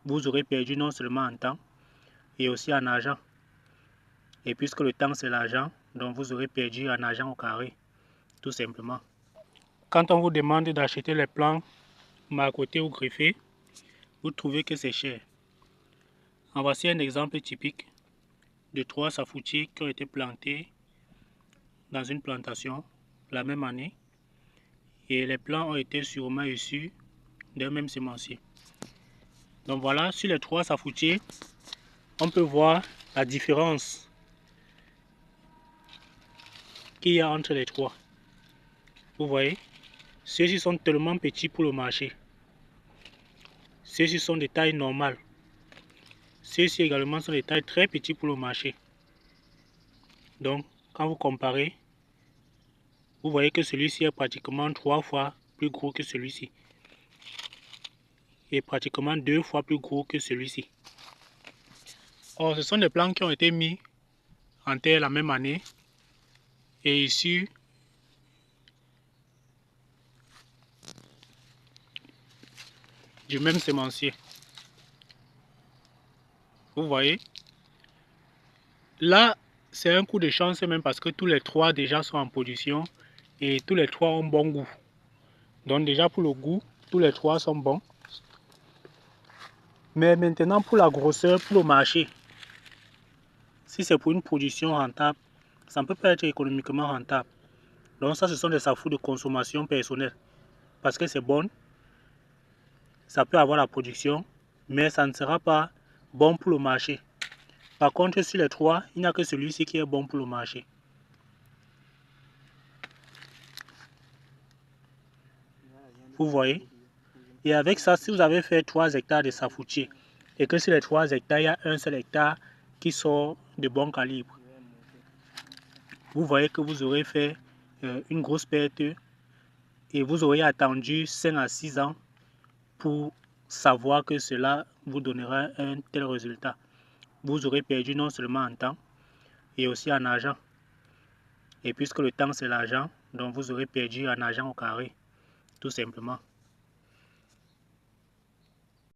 vous aurez perdu non seulement en temps, et aussi en argent. Et puisque le temps c'est l'argent, donc vous aurez perdu en argent au carré, tout simplement. Quand on vous demande d'acheter les plants marcotés ou greffés, vous trouvez que c'est cher. En voici un exemple typique de 3 safoutiers qui ont été plantés dans une plantation la même année. Et les plants ont été sûrement issus d'un même semencier. Donc voilà, sur les 3 safoutiers, on peut voir la différence qu'il y a entre les 3. Vous voyez, ceux-ci sont tellement petits pour le marché. Ceux-ci sont de taille normale. Ceux-ci également sont de taille très petits pour le marché. Donc, quand vous comparez, vous voyez que celui-ci est pratiquement 3 fois plus gros que celui-ci. Et pratiquement 2 fois plus gros que celui-ci. Or, ce sont des plants qui ont été mis en terre la même année et issus du même semencier. Vous voyez, là c'est un coup de chance même parce que tous les 3 déjà sont en position et tous les 3 ont bon goût. Donc déjà pour le goût, tous les 3 sont bons. Mais maintenant pour la grosseur, pour le marché, si c'est pour une production rentable, ça ne peut pas être économiquement rentable. Donc ça, ce sont des safous de consommation personnelle. Parce que c'est bon, ça peut avoir la production, mais ça ne sera pas bon pour le marché. Par contre, sur les 3, il n'y a que celui-ci qui est bon pour le marché. Vous voyez? Et avec ça, si vous avez fait 3 hectares de safoutier, et que sur les 3 hectares, il y a un seul hectare qui sort de bon calibre, vous voyez que vous aurez fait une grosse perte et vous aurez attendu 5 à 6 ans pour savoir que cela vous donnera un tel résultat. Vous aurez perdu non seulement en temps, et aussi en argent. Et puisque le temps c'est l'argent, donc vous aurez perdu en argent au carré, tout simplement.